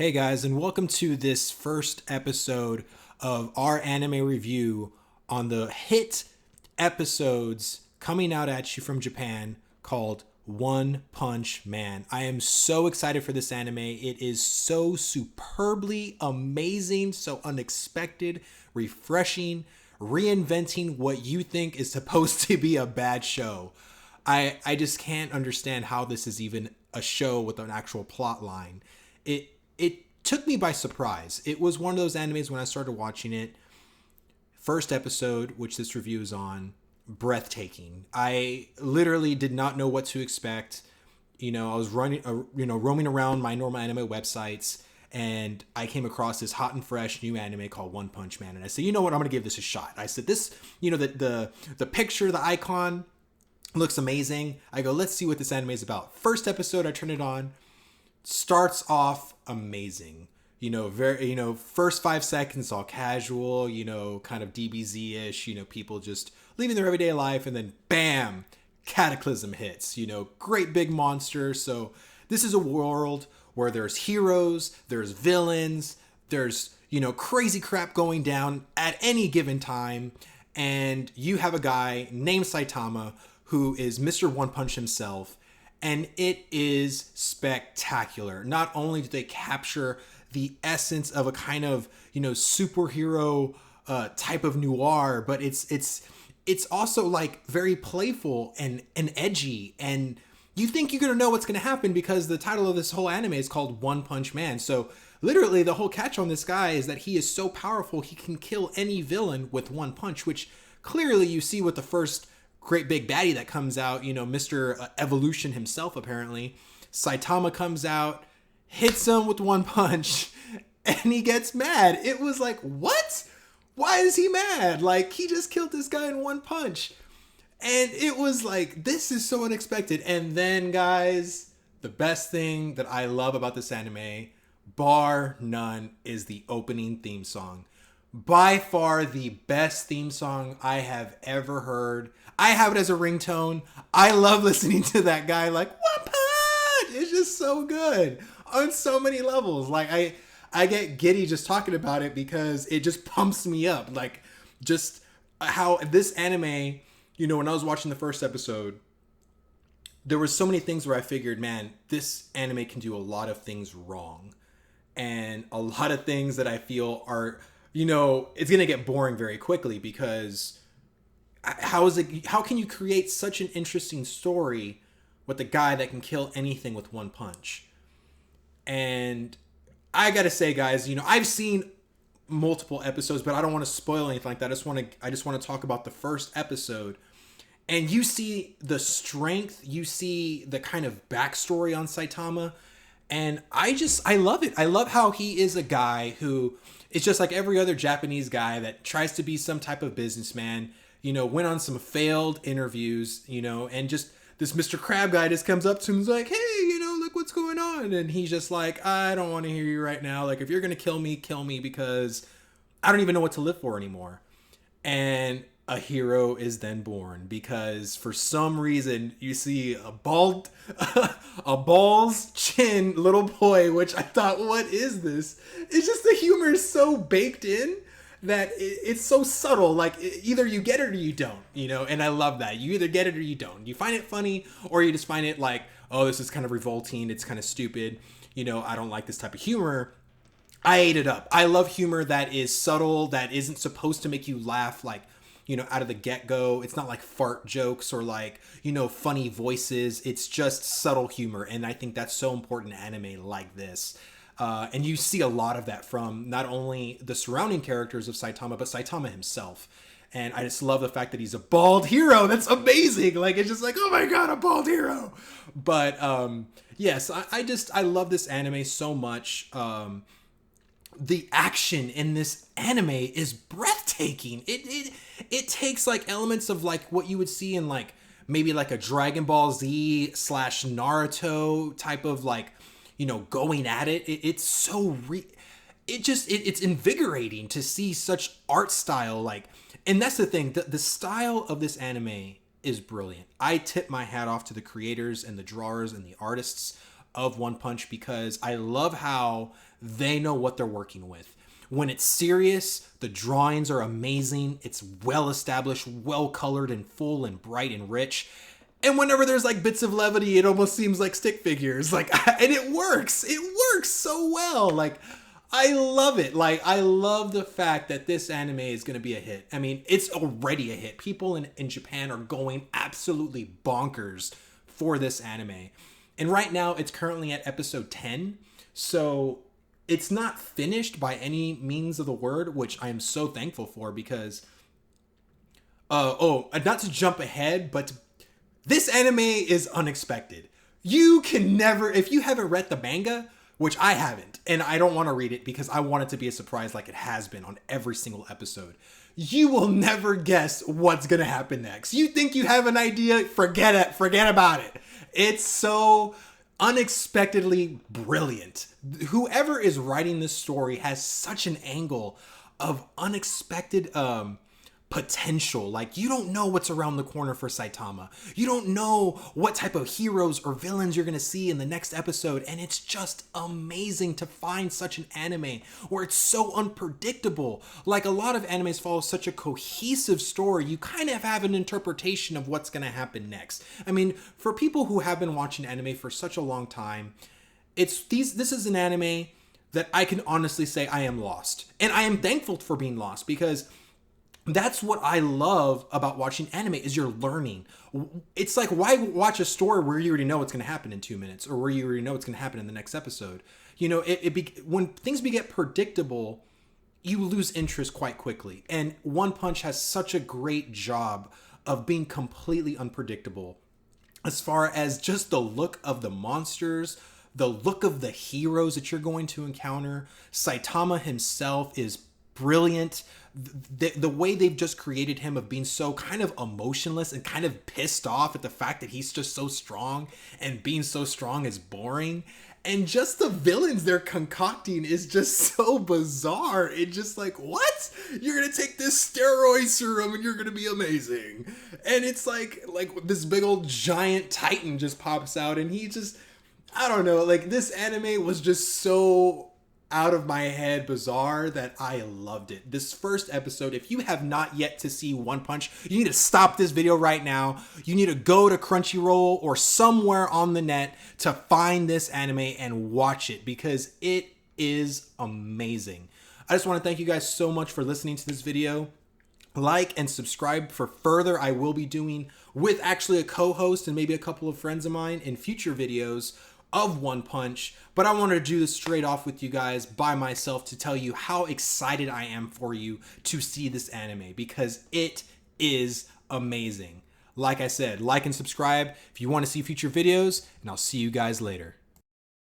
Hey guys, and welcome to this first episode of our anime review on the hit episodes coming out at you from Japan called One Punch Man. I am so excited for this anime. It is so superbly amazing, so unexpected, refreshing, reinventing what you think is supposed to be a bad show. I just can't understand how this is even a show with an actual plot line. It took me by surprise. It was one of those animes when I started watching it. First episode, which this review is on, breathtaking. I literally did not know what to expect. I was roaming around my normal anime websites, and I came across this hot and fresh new anime called One Punch Man, and I said, you know what, I'm gonna give this a shot. I said, this, the picture, the icon looks amazing. I go, let's see what this anime is about. First episode, I turn it on. Starts off amazing. First 5 seconds all casual, kind of DBZ-ish, people just living their everyday life, and then bam, cataclysm hits, great big monster. So this is a world where there's heroes, there's villains, there's, crazy crap going down at any given time. And you have a guy named Saitama who is Mr. One Punch himself. And it is spectacular. Not only do they capture the essence of a kind of, superhero type of noir, but it's also like very playful and edgy. And you think you're going to know what's going to happen because the title of this whole anime is called One Punch Man. So literally the whole catch on this guy is that he is so powerful he can kill any villain with one punch, which clearly you see with the first great big baddie that comes out, Mr. Evolution himself, apparently. Saitama comes out, hits him with one punch, and he gets mad. It was like, what? Why is he mad? Like, he just killed this guy in one punch. And it was like, this is so unexpected. And then, guys, the best thing that I love about this anime, bar none, is the opening theme song. By far the best theme song I have ever heard. I have it as a ringtone. I love listening to that guy like, one punch! It's just so good on so many levels. Like, I get giddy just talking about it because it just pumps me up. Like, just how this anime, when I was watching the first episode, there were so many things where I figured, man, this anime can do a lot of things wrong. And a lot of things that I feel are, it's going to get boring very quickly because how can you create such an interesting story with a guy that can kill anything with one punch? And I got to say, guys, I've seen multiple episodes, but I don't want to spoil anything like that. I just want to talk about the first episode. And you see the strength, you see the kind of backstory on Saitama. And I love it. I love how he is a guy who is just like every other Japanese guy that tries to be some type of businessman, went on some failed interviews, and just this Mr. Crab guy just comes up to him and is like, hey, look what's going on. And he's just like, I don't want to hear you right now. Like, if you're going to kill me because I don't even know what to live for anymore. And a hero is then born because for some reason you see a ball's chin little boy, which I thought, what is this? It's just the humor is so baked in that it's so subtle. Like, either you get it or you don't, and I love that. You either get it or you don't. You find it funny or you just find it like, oh, this is kind of revolting. It's kind of stupid. I don't like this type of humor. I ate it up. I love humor that is subtle, that isn't supposed to make you laugh, like, out of the get-go. It's not like fart jokes or like, funny voices. It's just subtle humor. And I think that's so important in anime like this. And you see a lot of that from not only the surrounding characters of Saitama, but Saitama himself. And I just love the fact that he's a bald hero. That's amazing. Like, it's just like, oh my God, a bald hero. But yes, I love this anime so much. The action in this anime is breathtaking. It takes like elements of like what you would see in like maybe like a Dragon Ball Z / Naruto type of like, going at it. It's so it's invigorating to see such art style. Like, and that's the thing, the style of this anime is brilliant. I tip my hat off to the creators and the drawers and the artists of One Punch because I love how they know what they're working with. When it's serious, the drawings are amazing. It's well established, well colored and full and bright and rich. And whenever there's like bits of levity, it almost seems like stick figures. Like, and it works. It works so well. Like, I love it. Like, I love the fact that this anime is going to be a hit. I mean, it's already a hit. People in Japan are going absolutely bonkers for this anime. And right now, it's currently at episode 10. So it's not finished by any means of the word, which I am so thankful for because, not to jump ahead, but this anime is unexpected. You can never, if you haven't read the manga, which I haven't, and I don't want to read it because I want it to be a surprise like it has been on every single episode, you will never guess what's going to happen next. You think you have an idea, forget it, forget about it. It's so unexpectedly brilliant. Whoever is writing this story has such an angle of unexpected potential. Like, you don't know what's around the corner for Saitama. You don't know what type of heroes or villains you're going to see in the next episode. And it's just amazing to find such an anime where it's so unpredictable. Like, a lot of animes follow such a cohesive story. You kind of have an interpretation of what's going to happen next. I mean, for people who have been watching anime for such a long time, this is an anime that I can honestly say I am lost. And I am thankful for being lost because that's what I love about watching anime is you're learning. It's like, why watch a story where you already know what's going to happen in 2 minutes or where you already know what's going to happen in the next episode? You know, when things get predictable, you lose interest quite quickly. And One Punch has such a great job of being completely unpredictable as far as just the look of the monsters, the look of the heroes that you're going to encounter. Saitama himself is brilliant. The way they've just created him of being so kind of emotionless and kind of pissed off at the fact that he's just so strong and being so strong is boring. And just the villains they're concocting is just so bizarre. It's just like, what? You're going to take this steroid serum and you're going to be amazing. And it's like this big old giant titan just pops out and he just, I don't know, like this anime was just so out of my head bizarre that I loved it. This first episode, if you have not yet to see One Punch, you need to stop this video right now. You need to go to Crunchyroll or somewhere on the net to find this anime and watch it because it is amazing. I just want to thank you guys so much for listening to this video. Like and subscribe for further I will be doing with actually a co-host and maybe a couple of friends of mine in future videos of One Punch, but I wanted to do this straight off with you guys by myself to tell you how excited I am for you to see this anime because it is amazing. Like I said, like and subscribe if you want to see future videos, and I'll see you guys later.